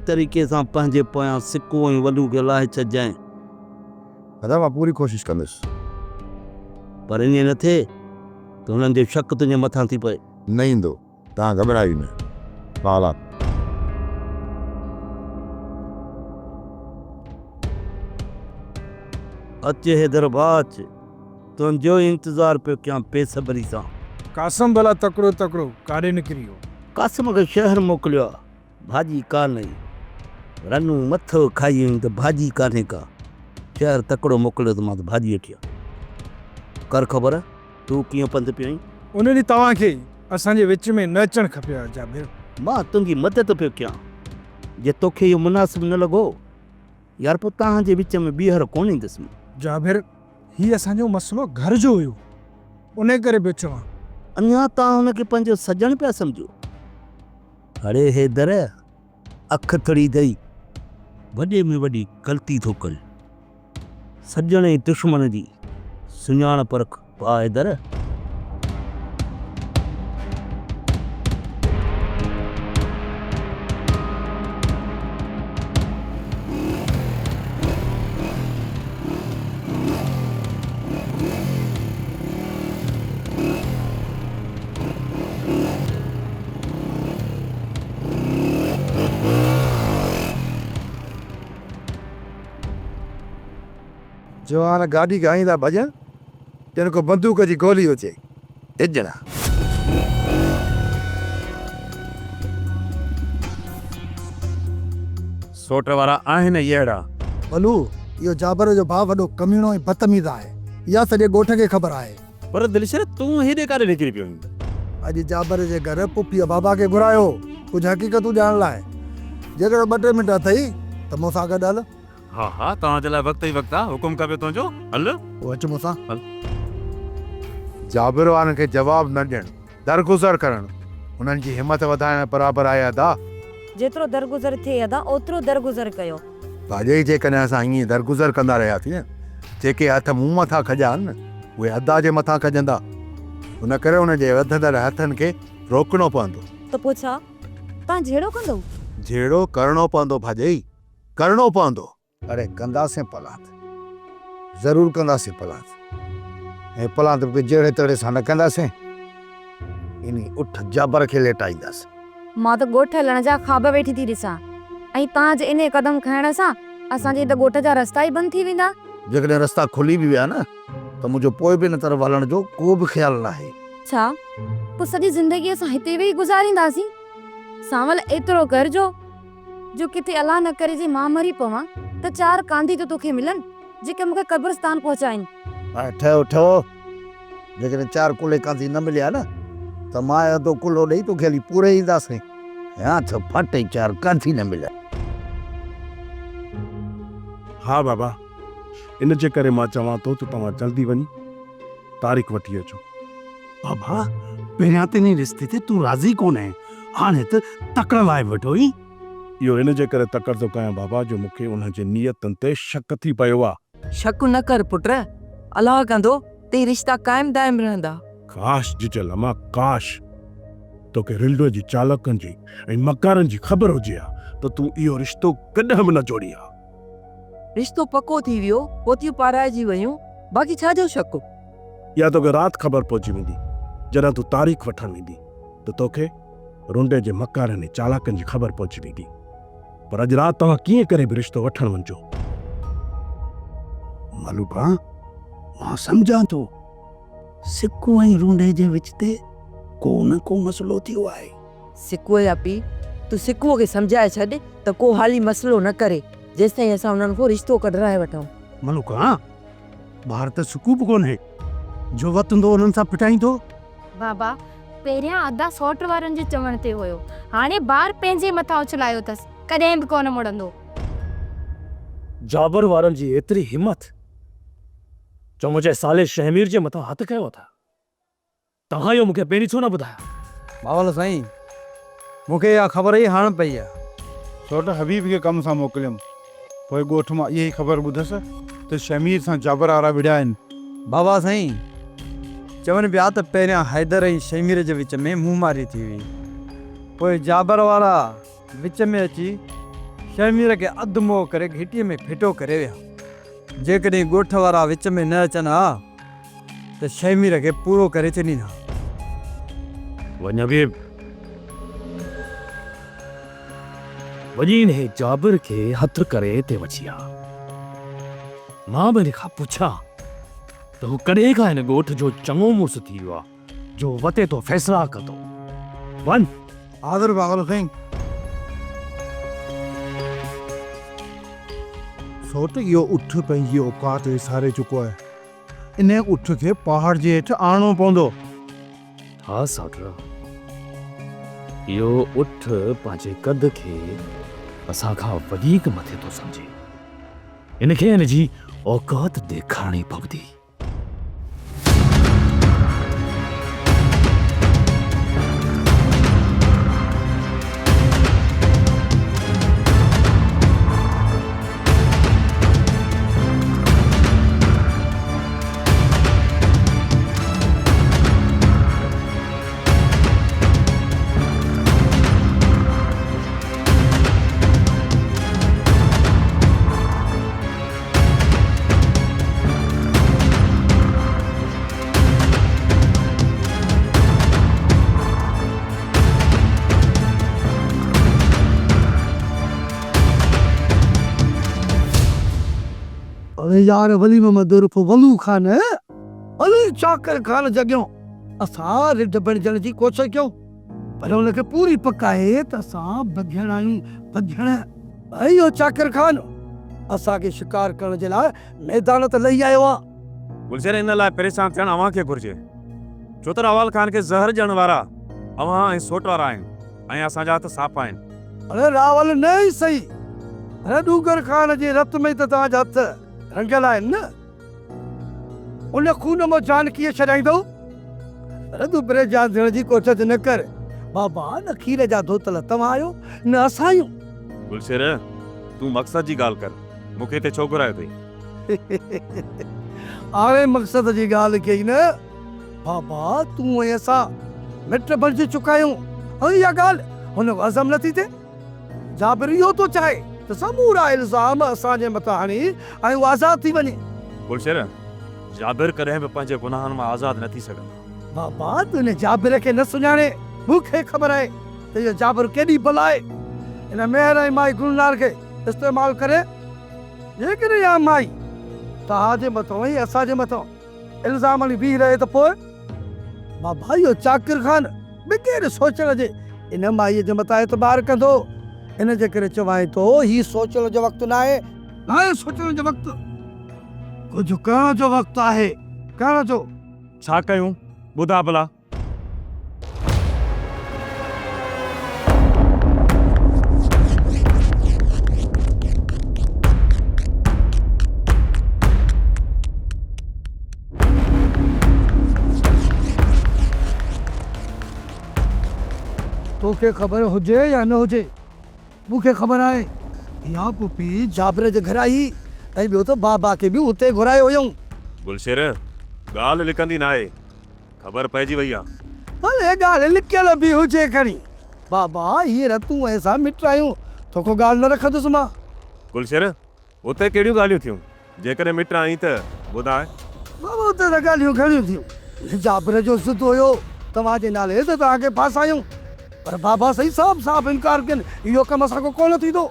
तरीक़े सां पंहिंजे पोयां सिक्को ऐं वॾू खे लाहे छॾिजांइ। दादा मां पूरी कोशिशि कंदुसि। पर ईअं न थिए त हुननि जो शक तुंहिंजे मथां थी पए। न ईंदो, तव्हां घबरायो न। हालात अचे हैदर भाउ अचे, तुंहिंजो इंतज़ारु पियो कयां बेसब्री सां। कासम भला तकड़ो तकड़ो काॾे निकिरी वियो? कासिम खे शहर मोकिलियो आहे, भाॼी कान्हे। रनू मथो खाई वई त भाॼी कान्हे का। शहर तकड़ो मोकिलियो त मां त भाॼी वठी आहे। कर ख़बर तूं कीअं पंधु पियो आहीं? उन ॾींहुं तव्हांखे असांजे विच में न अचणु खपे हा जाबिर। मां तुंहिंजी मदद पियो कयां। जे तोखे इहो मुनासिबु न लॻो यार, पोइ तव्हांजे विच में ॿीहर कोन ईंदुसि। जाबिर, हीउ असांजो मसइलो घर जो हुयो, उन करे पियो चवां। अञा तव्हां हुनखे पंहिंजो सजण पिया सम्झो? अड़े हैदर, अखि थड़ी अथई, वॾे में वॾी ग़लती थो कर। सजण ऐं दुश्मन जी सुञाण परख पा हैदर। जवान गाॾी गाईंदा भॼन, तिन को बंदूक जी गोली हुजे। ॾिजणा सोट वारा आहिनि अहिड़ा। बलू, इहो जाबर जो भाउ वॾो कमीणो ऐं बदतमीज़ आहे। इहा सॼे ॻोठ खे ख़बर आहे। पर दिलशर तूं हेॾे काॾे निकिरी पियो? अॼु जाबर जे घर पुफीअ बाबा खे घुरायो कुझु हक़ीक़तूं ॼाणण लाइ। जेकर 2-3 मिंट अथई त मूंसां गॾु हल। हा हा, तव्हांजे लाइ वक़्तु ई वक़्तु आहे। हुकुम कबे तुंहिंजो, हल। अच मूंसां। जाबिर वारनि खे जवाबु न ॾियणु, दरगुज़र करणु हुननि जी हिमत वधाइण बराबरि आहे अदा। जेतिरो दरगुज़र थिए अदा ओतिरो दरगुज़र कयो। भाॼई जेकॾहिं असां ईअं दरगुज़र कंदा रहियासीं न, जेके हथ मूं मथां खॼा आहिनि न उहे अदा जे मथां खॼंदा। हुन करे हुनजे वधंदड़ हथनि खे रोकणो पवंदो। त पोइ छा तव्हां जहिड़ो कंदो? जहिड़ो करिणो पवंदो भाॼई, करिणो पवंदो। अरे कंदासीं पलात, ज़रूरु कंदासीं पलात। ऐं पलात बि जहिड़े तहिड़े सां न कंदासीं। इन उठ जाबर खे लेटाईंदासीं। मां त ॻोठ हलण जा ख़्वाब वेठी थी ॾिसां, ऐं तव्हां जे इन कदम खणण सां असांजे त ॻोठ जा रस्ता ई बंदि थी वेंदा। जेकॾहिं रस्ता खुली बि विया न त मुंहिंजो पोइ बि इन तरफ़ हलण जो को बि ख़्यालु न आहे। छा पोइ सॼी ज़िंदगी असां हिते वेही गुज़ारींदासीं? सावल एतिरो कर जो किथे अलाह न करे जे मां मरी पवां त 4 कांधी तो तोखे मिलन जेके मूंखे कब्रिस्तान पहुचाइनि। ठहियो ठहियो, जेकॾहिं 4 कुले कांधी न मिलिया न त मां अधो कुलो ॾेई तोखे हली पूरे ईंदासीं। या त फटे 4 कांधी न मिलिया। हाँ बाबा, इन जे करे मां चवां थो त तव्हां जल्दी वञी तारीख़ वठी अचो। बाबा, पहिरियां त इन रिश्ते ते तूं राज़ी कोन आहे, हाणे त तकड़ लाइ वेठो ई। इहो इन जे करे तकड़ थो कयां बाबा जो मूंखे उन जे नियतनि ते शक थी पियो आहे। शक न कर पुट, अलाह कंदो ते रिश्ता कायम दायम रहंदा। काश जिजल अमा, काश तोखे रिल्डो जी चालकनि जी ऐं मकारनि जी ख़बर हुजे हा त तूं इहो रिश्तो कॾहिं बि न जोड़ी हा। रिश्तो पको थी वियो, पोतियूं पाराइजी वयूं, बाक़ी छा जो शक? या तोखे राति ख़बर पहुची वेंदी जॾहिं तूं तारीख़ वठण वेंदी त तोखे रुंडे जे मकारनि ऐं चालाकनि जी ख़बर पहुची वेंदी। पर अॼु राति तव्हां कीअं करे बि रिश्तो वठण वञो। मलूका, मां सम्झां थो सिक्को ऐं रूंडे जे विच ते को न को मसलो थियो आहे। सिकुओ या पी, तूं सिकुओ खे सम्झाए छॾ त को हाली मसलो न करे जेसिताईं असां उन्हनि को रिश्तो कढराए वठूं। मलूका, ॿार त सिक्को बि कोन्हे जो वतंदो उन्हनि सां पिटाईंदो। बाबा, पहिरियां अदा सौट वारनि जे चवण ते हुयो, हाणे ॿार पंहिंजे मथां उछलायो अथसि, कॾहिं बि कोन मुड़ंदो। जाबर वारनि जी एतिरी हिम्मत जो मुंहिंजे साले शहमीर जे मथां हथ कयो था। तव्हां इहो मूंखे पहिरीं छो न ॿुधायो? मावल साईं, मूंखे इहा ख़बर ई हाणे पई आहे। सौट हबीब खे कम सां मोकिलियमि, पोइ ॻोठ मां इहा ई ख़बर ॿुधसि त शमीर सां जाबर वारा विढ़िया आहिनि। बाबा साईं, चवनि पिया त पहिरियां हैदर ऐं शमीर जे विच में मुंहमारी थी हुई, पोइ जाबर वारा विच में अची शमीर खे अधु मोह करे घिटीअ में फिटो करे विया। जेकॾहिं ॻोठ वारा विच में न अचनि हा त शमीर खे पूरो करे छॾींदा। वञ बि वञी ने जाबिर खे हथ करे हिते वठी आ। मां बि खां पुछां त हू कॾहिं खां हिन ॻोठ जो चङो मुड़ुसु थी वियो आहे जो वते तो फ़ैसिला कंदो। वञ। हाज़िर बागल सिंह। सोट इहो उठ पंहिंजी औकात विसारे चुको आहे। इन उठ खे पहाड़ जे हेठि आणणो पवंदो। हा साउटर, इहो उठ पंहिंजे कद खे असां खां वधीक मथे थो सम्झे। इनखे हिन जी औकात ॾेखारणी पवंदी। अरे यार वली मोहम्मद उर्फ वलू खान अली चाकर खान जॻियो असां रिढ बणजण जी कोशिश कयूं पर उनखे पूरी पक आहे त असां भॼण आहियूं भॼण। इहो चाकर खान असांखे शिकार करण जे लाइ मैदान ते लही आयो आहे। गुलशर इन लाइ परेशान थियण अव्हां खे घुर्जे छो त रावल खान खे ज़हर ॾियण वारा अव्हां ऐं सोट वारा आहिनि ऐं असांजा हथ साफ़ आहिनि। अरे रावल न ई सही, अरे डूगर खान जे रत में त तव्हांजा हथ रंगियल आहिनि न। उन खून मां जान कीअं छॾाईंदो? अरे तूं परेशान थियण जी कोशिश न कर बाबा। न खीर जा धोतल तव्हां आहियो न असां आहियूं। गुलशर तूं मक़सद जी ॻाल्हि कर, मूंखे हिते छो घुरायो अथई? आवे मक़सद जी ॻाल्हि कई न बाबा। तूं ऐं असां मिट बणिजी चुका आहियूं ऐं इहा ॻाल्हि हुन हज़म नथी थिए। जाबिर इहो थो चाहे त समूरा इल्ज़ाम असांजे मथां हणी ऐं उहो आज़ाद थी वञे। गुलशर जाबिर कॾहिं बि पंहिंजे गुनाहनि मां आज़ाद न थी सघंदो। बाबा तूं इन जाबिर खे न सुञाणे। मूंखे ख़बर आहे त इहो जाबिर केॾी भला आहे। इन मेहर ऐं माई गुलनार खे इस्तेमालु करे जेकॾहिं इहा माई तव्हांजे मथां ऐं असांजे मथां इल्ज़ाम हणी बीह रहे त पोइ बाबा इहो चाकिर खान बिग़ैर सोचण जे इन माईअ जे मथां एतबार कंदो। इन जे करे चवां थो ही सोचण जो वक़्तु न आहे सोचण जो वक़्तु, कुझु करण जो वक़्तु आहे। करण जो छा कयूं ॿुधा भला? तोखे ख़बर हुजे या न हुजे मूंखे ख़बर आहे। या पुपी जाबिर जे घर आई ऐं ॿियो त बाबा खे बि उते घुरायो हुयऊं। गुलशर ॻाल्हि लिकंदी न आहे, ख़बर पइजी वई आहे। हले ॻाल्हि लिकियल बि हुजे खणी बाबा। हींअर तूं ऐं असां मिट आहियूं, तोखे ॻाल्हि न रखंदुसि मां। गुलशर उते कहिड़ियूं ॻाल्हियूं थियूं? जेकॾहिं मिट आई त ॿुधाए। बाबा उते त ॻाल्हियूं घणियूं थियूं। जाबिर जो ज़िद हुयो तव्हांजे नाले त तव्हांखे फासायूं पर बाबा सही साफ़ इनकार कनि इहो कमु असांखां कोन थींदो।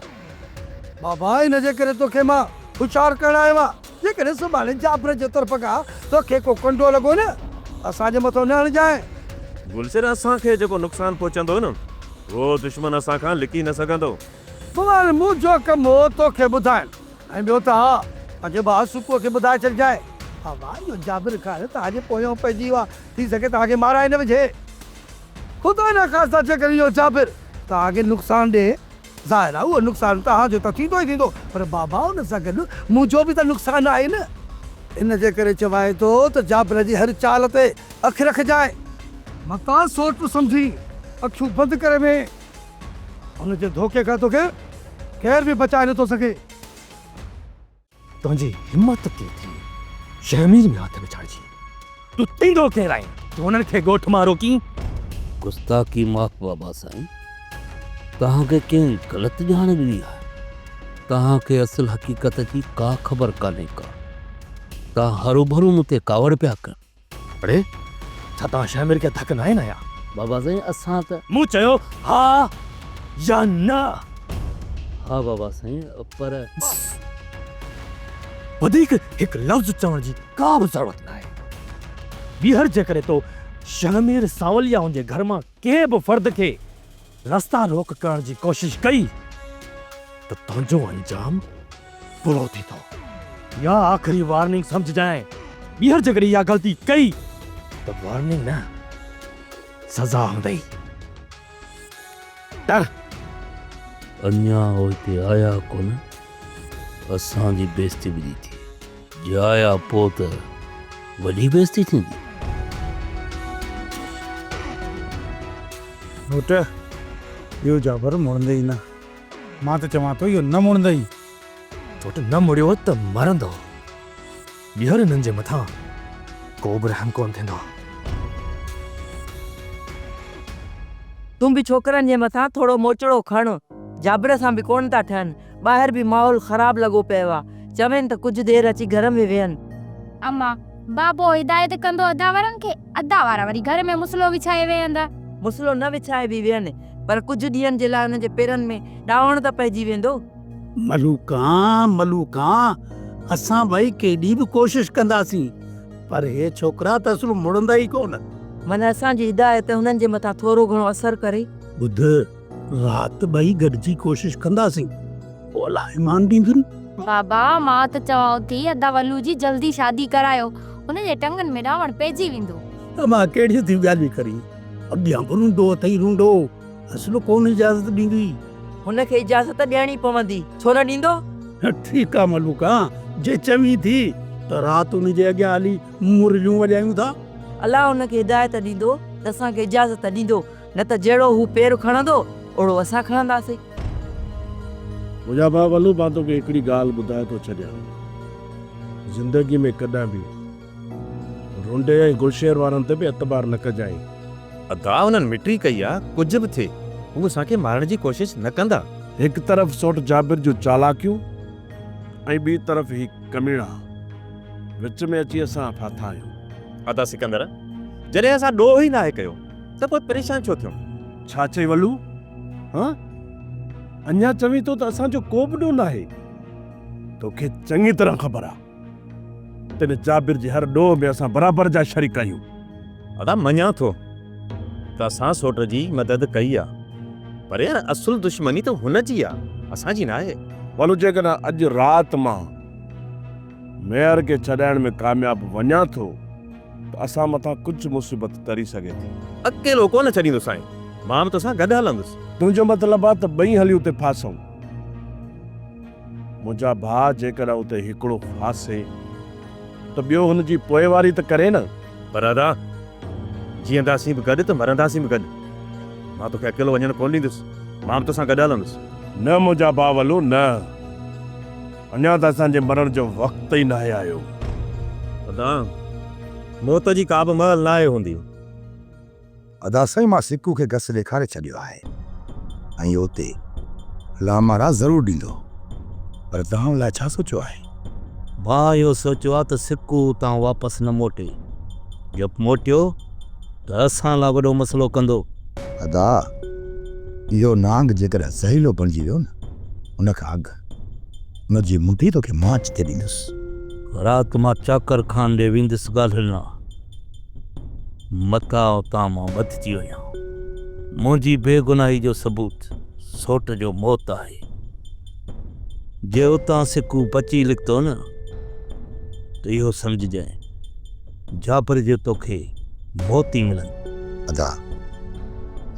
बाबा इन जे करे तोखे मां होशियार करण आयो आहे। जेकॾहिं सुभाणे जाबिर जे तरफ़ खां तोखे को कंडो लॻो न असांजे मथां न हणजाए। गुलशर असांखे जेको नुक़सानु पहुचंदो न उहो दुश्मन असांखां लिकी न सघंदो। सुभाणे मुंहिंजो कमु हो तोखे ॿुधाइनि ऐं ॿियो त हा पंहिंजे भाउ सुखुअ खे ॿुधाए छॾिजांइ। हा भाउ इहो जाबिर खान तव्हांजे पोयां पइजी वियो आहे, थी सघे तव्हांखे माराए न विझे। ख़ुदा न ख़ासिता जेकर इहो जाबिर तव्हांखे नुक़सानु ॾिए ज़ाहिर आहे उहो नुक़सानु तव्हांजो त थींदो ई थींदो पर बाबा हुन सां गॾु मुंहिंजो बि त नुक़सानु आहे न। इन जे करे चवां थो त जाबिर जी हर चाल ते अखि रखजांइ। मता सोच सम्झी अखियूं बंदि करे में हुनजे धोखे खां तोखे केर बि बचाए नथो सघे। तुंहिंजी हिम्मत थी शहमीर में हथ विछाड़जी। तूं थींदो केरु आहीं तूं हुननि खे ॻोठ मां रोकी? गुस्ताखी माफ़ बाबा साईं, तव्हांखे कंहिं ग़लति ॼाण ॾिनी आहे। तव्हांखे असुल हक़ीक़त जी का ख़बर कान्हे का। तव्हां हरू भरू मूं ते कावड़ पिया कनि। अड़े छा तव्हां शैमिर खे धक न आहिनि आया? बाबा साईं असां त मूं चयो हा या न। हा बाबा साईं, पर वधीक हिकु लफ़्ज़ चवण जी का बि ज़रूरत न आहे। ॿीहर जे करे तो शहमीर सावलिया जे घर मां कंहिं बि फ़र्द खे रस्ता रोक करण जी कोशिश कई त तुंहिंजो अंजाम बुरो थी थो। या आख़िरी वार्निंग समझ जाए, ॿीहर जे करे इहा ग़लती कई त वार्निंग न सज़ा हूंदई। डर अञा हो हिते आया कोन, असांजी बेइज़ती बि थी। जे आया पोइ त वॾी बेइज़ती थींदी। नोट इहो जाबर मुड़ंदे ई न। मां त चवां थो इहो न मुड़ंदई। छोट न मुड़ियो त मरंदो। ॿीहर हिननि जे मथां को बि रहम कोन थींदो। तूं बि छोकरनि जे मथां थोरो मोचड़ो खण। जाबिर सां बि कोन था ठहनि। ॿाहिरि बि माहौल ख़राब लॻो पियो आहे। चवनि त कुझु देरि अची घर में वेहनि। अम्मा बाबो हिदायत कंदो अदा वारनि खे, अदा वारा वरी घर में मुसलो विछाए वेहंदा। मुसलो न विछाए बि वेहनि, पर कुझु ॾींहंनि जे लाइ हुन जे पेरनि में ॾावण त पइजी वेंदो। मलूका असां भई केॾी बि कोशिश कंदासीं, पर हे छोकिरा त असुल मुड़ंदा ई कोन। मन असांजी हिदायत हुननि जे मथां थोरो घणो असरु करे। ॿुध, राति ॿई गॾिजी कोशिश कंदासीं, पोइ अलाए ईमान ॾींदुनि। बाबा मां त चवां थी अदा वल्लू जी जल्दी शादी करायो, हुनजे टंगनि में ॾावण पइजी वेंदो। त मां कहिड़ियूं थियूं ॻाल्हियूं करी, अॻियां बि रूंडो अथई रूंडो, असुल कोन इजाज़त ॾींदी। हुनखे इजाज़त ॾियणी पवंदी, छो न ॾींदो? ठीकु आहे मलूका, जे चवी थी त राति हुनजे अॻियां हली मुरलियूं वॼायूं था। अलाह हुनखे हिदायत ॾींदो त असांखे इजाज़त ॾींदो, न त जहिड़ो हू पेर खणंदो ओड़ो असां खणंदासीं। मुंहिंजा भाउ वलू, मां तोखे हिकिड़ी ॻाल्हि ॿुधाए थो छॾियां। ज़िंदगी में कॾहिं बि रुंडे ऐं गुलशेर वारनि ते बि एतबार न कजांइ। अदा उन्हनि मिटी कई आहे, कुझु बि थिए उहे असांखे मारण जी कोशिश न कंदा। हिकु तरफ़ सोट जाबिर जूं चालाकियूं ऐं ॿी तरफ़ ही कमीणा, विच में अची असां फाथा आहियूं। अदा सिकंदर, जॾहिं असां ॾोह ई नाहे कयो त पोइ परेशान छो थियूं? छा चई वलू? हाँ, अञा चवीं थो त असांजो को बि ॾोह नाहे? तोखे चङी तरह ख़बर आहे तिन जाबिर जी हर ॾोह में असां बराबरि जा शरीक आहियूं। अदा मञा थो त असां सोट जी मदद कई आहे, पर यार असुल दुश्मनी त हुनजी आहे, असांजी न आहे। वलू, जेकॾहिं अॼु राति मां मेयर खे छॾाइण में कामयाब वञा थो त असां मथां कुझु मुसीबत तरी सघे थी। अकेलो कोन छॾींदुसि साईं, मां बि तोसां गॾु हलंदुसि। तुंहिंजो मतिलबु आहे त ॿई हली उते फासूं। मुंहिंजा भाउ जेकॾहिं उते हिकिड़ो फासे त ॿियो हुनजी पोइवारी त करे न। पर अदा जीअंदासीं बि गॾु त मरंदासीं बि गॾु। मां तोखे अकेलो वञणु कोन ॾींदुसि, मां बि तोसां गॾु हलंदुसि। न मुंहिंजा भाउ वलू, न, अञा त असांजे मरण जो वक़्तु ई न आयो। अदा मौत जी का बि महल न आहे हूंदी। अदा साईं, मां सिकू खे घस ॾेखारे छॾियो आहे ऐं उते लामारा ज़रूरु ॾींदो, पर तव्हां लाइ छा सोचियो आहे? मां इहो सोचियो आहे त सिकू तां वापसि न मोटे। जब मोटियो त असां लाइ वॾो मसइलो कंदो। अदा, इहो नांग जेकॾहिं ज़हरीलो बणिजी वियो न, उनखां अॻु उनजी मुंडी तोखे माच ते ॾींदुसि। राति मां चाकर खान ॾे वेंदुसि ॻाल्हिना, मथां उतां मां बचिजी वञा। मुंहिंजी बेगुनाही जो सबूत सोट जो मौत आहे। जे उतां सिकू बची लिखतो न त इहो सम्झजांइ जाबिर जो तोखे मौत ई मिलंदी। अदा,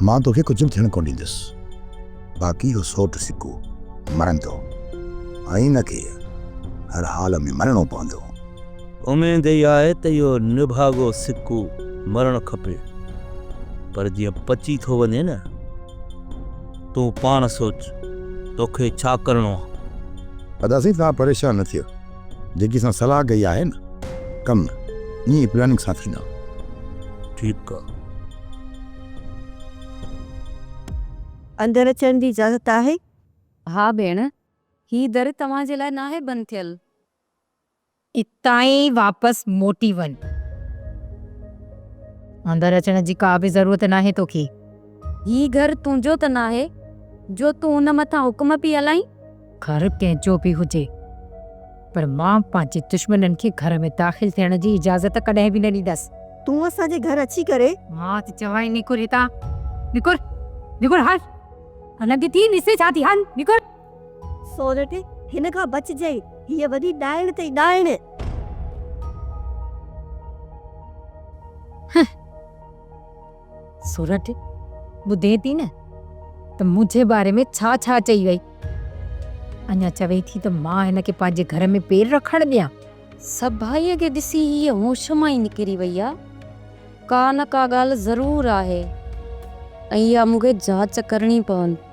मां तोखे कुझु बि थियणु कोन ॾींदुसि, बाक़ी इहो सोट सिकू मरंदो ऐं हिनखे हर हाल में मरणो पवंदो। उमेद ई आहे त इहो निभागो सिकू मरणु खपे, पर जीअं पची थो वञे न, तूं पाण सोच तोखे छा करिणो आहे। अदा साईं, तव्हां परेशान न थियो, जेकी असां सलाह कई आहे न, कमु ईअं प्लानिंग सां थींदा। ठीकु आहे। अंदरि अचण जी इजाज़त आहे? हा भेण, ही दर तव्हांजे लाइ नाहे बंदि थियल। इतां ई वापसि मोटी वञ। अंदरि अचण जी का बि ज़रूरत नाहे तोखे। ही घर तुंहिंजो त नाहे जो तूं हुन मथां हुकुम पई हलाई। घर कंहिंजो बि हुजे, पर मां पंहिंजे दुश्मननि खे घर में दाख़िल थियण जी इजाज़त कॾहिं बि न ॾींदसि। तूं असांजे घर अची करे मां त चवां ई निकुर हितां, निकुर, निकुर हल। अलॻि थी ॾिसे छा थी, हल निकुर। सोरठ हिन खां बचिजांइ, हीअ वॾी ॾाइण अथई ॾाइण। सोरठ ॿुधे थी न त मुंहिंजे बारे में छा छा चई वई। अञा चवे थी त मां हिन खे पंहिंजे घर में पेर रखण ॾियां। सभाईअ खे ॾिसी हीअ होश मां ई निकिरी वई आहे। का न का ॻाल्हि ज़रूर आहे ऐं इहा मूंखे जांच करणी पवंदी।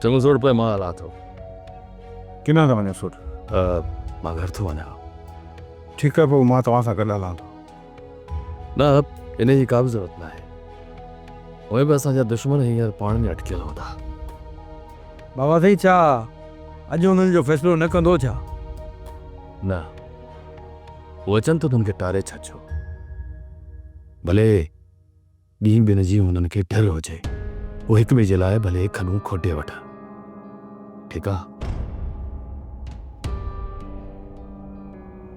चङो ज़ोर पे मां हलां थो। किना था वञो सुठ? मां घर थो वञा। ठीकु आहे, पोइ मां तव्हां सां गॾु हलां थो। न, इन जी का बि ज़रूरत न आहे। उहे बि असांजा दुश्मन हींअर पाण में अटकियल हूंदा। बाबा साईं छा अॼु हुननि जो फ़ैसिलो न कंदो छा? न, वो अचनि त हुननि खे टारे छॾिजो। भले ॾींहुं ॿिनि जी हुननि खे डर हुजे, वो हिक ॿिए जे लाइ भले खनूं खोटे वठनि। ठीकु आहे?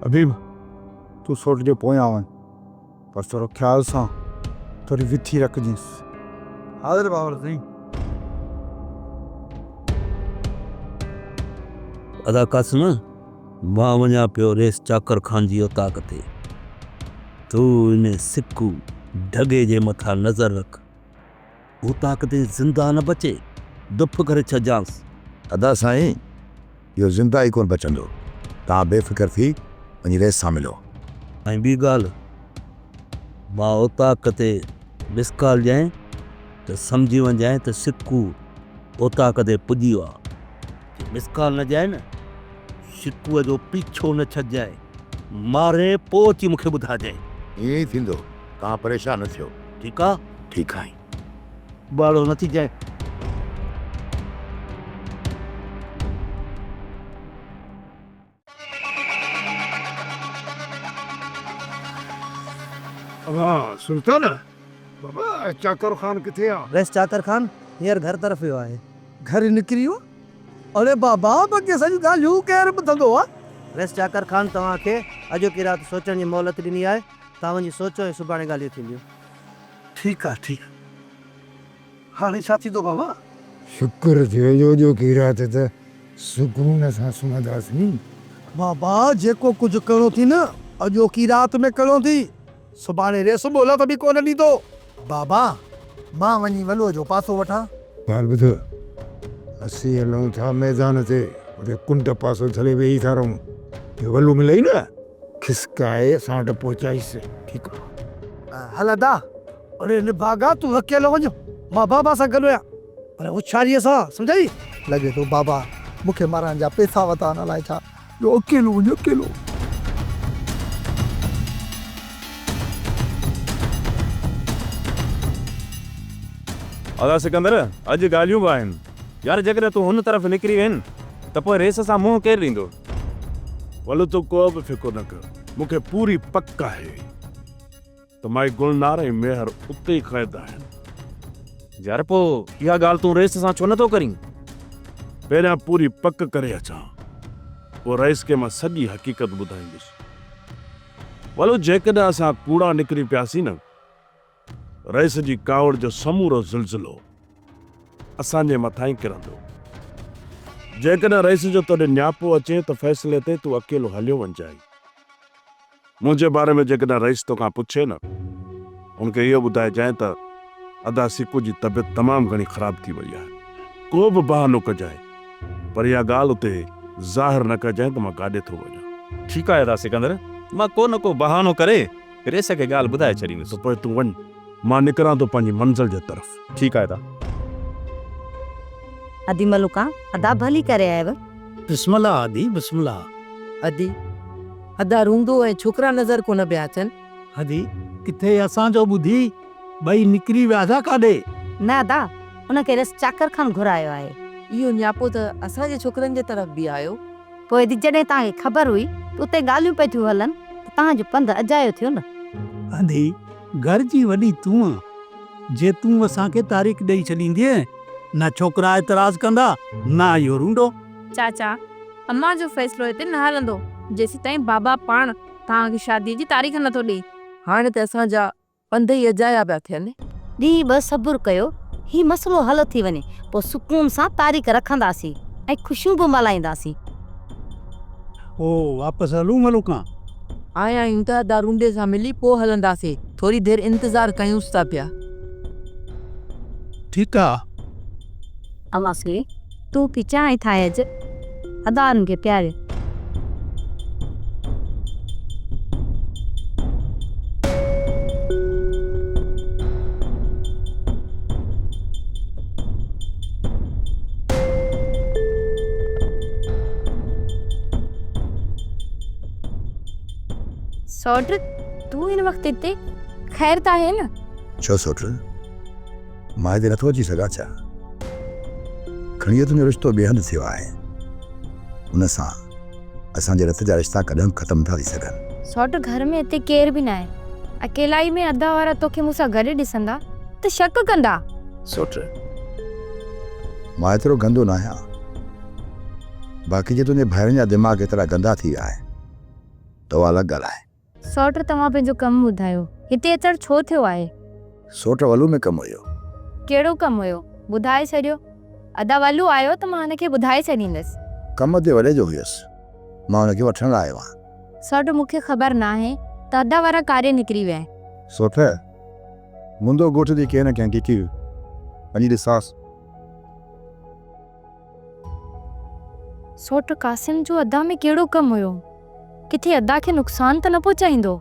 अबीब, तूं सोट जे पोयां वञ, पर थोरो ख़्याल सां थोरी विथी रखजंसि। हाज़िर बाबर साईं। अदा कासिम, मां वञा पियो रेस चाकर खान जी औताक ते। तूं इन सिक्कू ढगे जे मथां नज़र रख, औताक ते ज़िंदा न बचे, दुप करे छॾियांसि। अदा साईं, इहो ज़िंदा ई कोन बचंदो। तव्हां बेफ़िक्र थी वञी रेस सां मिलो। ऐं ॿी ॻाल्हि, मां औताक ते मिस कॉल ॾियां त सम्झी वञजांइ त सिक्कू औताक ते पुॼी वियो आहे। मिस कॉल न ॾियां न, सिक्कूअ जो पीछो न छॾिजांइ, मारे पोइ अची मूंखे ॿुधाइजांइ। ईअं ई थींदो, तव्हां परेशान न थियो। ठीकु आहे? ठीकु आहे। बाड़ो न थी जाए। हाँ, सुल्तान बाबा, चाकर खान किथे आहे? रेस चाकर खान हींअर घर तरफ़ वियो आहे। घर निकिरी वियो? अरे बाबा, बाक़ी सॼी ॻाल्हियूं केरु ॿुधंदो आहे? रेस चाकर खान तव्हांखे अॼोकी राति सोचण जी मोहलत ॾिनी आहे। तव्हां वञी सोचो ऐं सुभाणे ॻाल्हियूं थींदियूं। ठीकु आहे, ठीकु। हाणे छा थींदो बाबा? शुक्र थियो जो की राति त सुकून सां सुम्हंदासीं। बाबा, जेको कुझु करिणो थी न अॼोकी राति में करिणो थी। सुभाणे रेस मोहलत बि कोन ॾींदो। बाबा, मां वञी वलो जो पासो वठां। ॻाल्हि ॿुध, असीं हलूं था मैदान ते, उते कुंड पासो थले वेही था रहूं। इहो वलो मिलई न, खिसकाए असां वटि पहुचाईसि। ठीकु आहे? हलंदा। अरे निभागा, तूं अकेलो वञ, मां बाबा सां गॾु आहियां। पर होशियारीअ सां, सम्झाई? लॻे थो बाबा मूंखे मारण जा पैसा वता न लाइ छा। जो अकेलो वञ, अकेलो। अदा सिकंदर, अॼु ॻाल्हियूं बि आहिनि यार। जेकॾहिं तूं हुन तरफ़ निकिरी वें त पोइ रेस सां मुंहुं केरु ॾींदो? वलो तूं को बि फिकुर न कर, मूंखे पूरी पक आहे त माई गुलनार ऐं मेहर उते ई क़ैद आहिनि। यार पोइ इहा ॻाल्हि तूं रेस सां छो नथो करीं? पहिरियां पूरी पक करे अचां, पोइ रईस खे मां सॼी हक़ीक़त ॿुधाईंदुसि। वलो जेकॾहिं असां कूड़ा निकिरी पियासीं न, रईस जी कावड़ जो समूरो ज़िलज़िलो असांजे मथां ई किरंदो। जेकॾहिं रईस जो तोॾे न्यापो अचे त फ़ैसिले ते तूं अकेलो हलियो वञजांइ। मुंहिंजे बारे में जेकॾहिं रईस तोखां पुछे न, उनखे इहो ॿुधाइजांइ त अदा सिक्कू जी तबियत तमामु घणी ख़राब थी वई आहे। को बि बहानो कजांइ, पर इहा ॻाल्हि उते ज़ाहिर न कजांइ त मां काॾे थो वञां। ठीकु आहे अदा सिकंदर, मां को न को बहानो करे रेस खे ॻाल्हि ॿुधाए छॾींदुसि। त पोइ तूं वञ, मां निकिरां थो पंहिंजी मंज़िल जे तरफ़। ठीकु आहे अदा। अदी मलुका, अदा भली करे आयव। बिस्मिल्लाह आदि, बिस्मिल्लाह। अदी अदा रूंदो ऐं छोकिरा नज़र कोन पिया अचनि। आदि किथे असांजो ॿुधी ॿई निकिरी विया था काॾे? न अदा, उनखे रेस चाकर खान घुरायो आहे। इहो न्यापो त असांजे छोकिरनि जे तरफ़ बि आयो। पोइ जॾहिं तव्हांखे ख़बर हुई त उते ॻाल्हियूं पई थियूं हलनि त तव्हांजो पंधु अजायो थियो न। अंधी घर जी वॾी तूं आं। जे तूं असांखे तारीख़ ॾेई छॾींदीअ न छोकिरा एतिराज़ कंदा न इहो रूंडो। चाचा अम्मा जो फ़ैसिलो हिते न हलंदो जेसीं ताईं बाबा पाण तव्हांखे शादीअ जी तारीख़ नथो ॾे। हाणे त असांजा पंध ई अजाया पिया थियनि। ॾींहुं ॿ सब्र कयो, ही मसइलो हल थी वञे, पोइ सुकून सां तारीख़ रखंदासीं ऐं ख़ुशियूं बि मल्हाईंदासीं। ओ वापसि हलूं मलूकां? आया आहियूं त अदा रूंडे सां मिली पोइ हलंदासीं। थोरी देरि इंतज़ारु कयूंसि था पिया। ठीकु आहे। अमासी तूं बि चांहि ठाहे अच, अदारनि खे प्यारे। सौट तूं हिन वक़्तु हिते ख़ैर त आहे न? छो सोट मां हिते नथो अची सघां छा? खणीअ तुंहिंजो रिश्तो बेहद थियो आहे, उन सां असांजे रत जा रिश्ता कॾहिं ख़तम था थी सघनि। सौट घर में हिते केर बि न आहे, अकेलाई में अदा वारा तोखे मूंसां गॾु ॾिसंदा त शक कंदा। सोट मां एतिरो गंदो न आहियां, बाक़ी जे तुंहिंजे भाइरनि जा दिमाग़ एतिरा गंदा थी विया आहिनि त उहा अलॻि ॻाल्हि आहे। सौट तव्हां पंहिंजो कमु ॿुधायो, हिते अचणु छो थियो आहे? सोट वलू में कमु हुयो। कहिड़ो कमु हुयो ॿुधाए छॾियो। अदा वलू आयो त मां हुनखे ॿुधाए छॾींदसि। कम ते वॾे जो हुयसि, मां हुनखे वठण आयो आहियां। सौट मूंखे ख़बर न आहे त अदा वारा कार्य निकिरी विया आहिनि। सोट मुंहिंजो घोट जी कंहिं न कंहिं की वञी ॾिसांसि। सौट कासिम जो अदा में कहिड़ो कमु हुयो? किथे अदा खे नुक़सान त न पहुचाईंदो?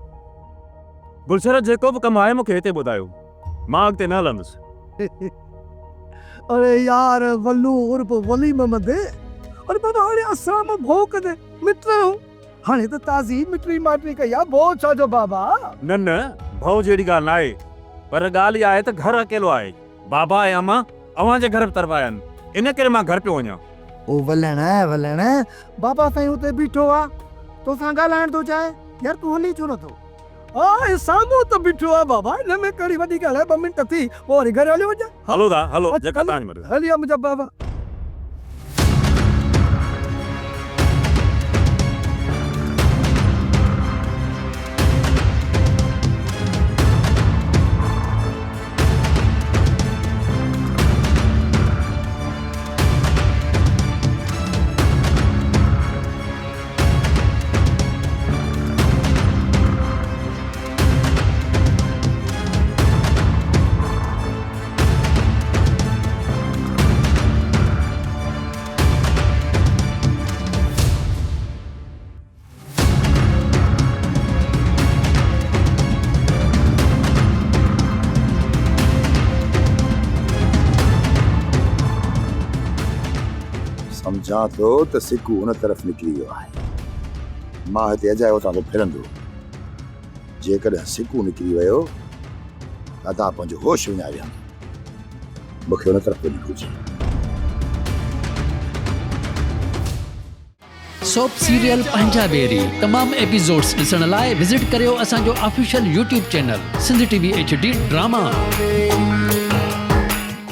गुलशरत जेको बि कमु आहे मूंखे हिते ॿुधायो, मां अॻिते न हलंदुसि। अरे यार वल्लू उर्फ वली मोहम्मद, अरे बाबा हाणे असां में भो कदे मिट आहियूं। हाणे त ताज़ी मिटरी माटरी कई आहे, भो छा जो बाबा? न न भउ जहिड़ी ॻाल्हि न आहे, पर ॻाल्हि इहा आहे त घर अकेलो आहे। बाबा ऐं अम्मा अव्हां जे घर तरफ़ आया आहिनि, इन करे मां घर पियो वञां। ओ वलण बाबा साईं उते बीठो आहे, तोसां ॻाल्हाइण थो चाहे। यार तूं हली छो नथो? हा साम्हूं त बीठो आहे बाबा, हिन में कहिड़ी वॾी ॻाल्हि आहे। 2 मिंट थी पोइ वरी घर हलियो वञा। हलो था हलो, जेका तव्हांजी मर्ज़ी। हलिया मुंहिंजा बाबा। सम्झां थो त सिकू हुन तरफ़ निकिरी वियो आहे। मां हिते अजायो तां थो फिरंदो। जेकॾहिं सिकू निकिरी वियो अदा पंहिंजो होश विञाए विहंदो। मूंखे हुन तरफ़ वञणु घुरिजे। सोप सीरियल पंजाबेरी तमाम एपिसोड्स ॾिसण लाइ विज़िट करियो असांजो official YouTube channel Sindh TV HD drama.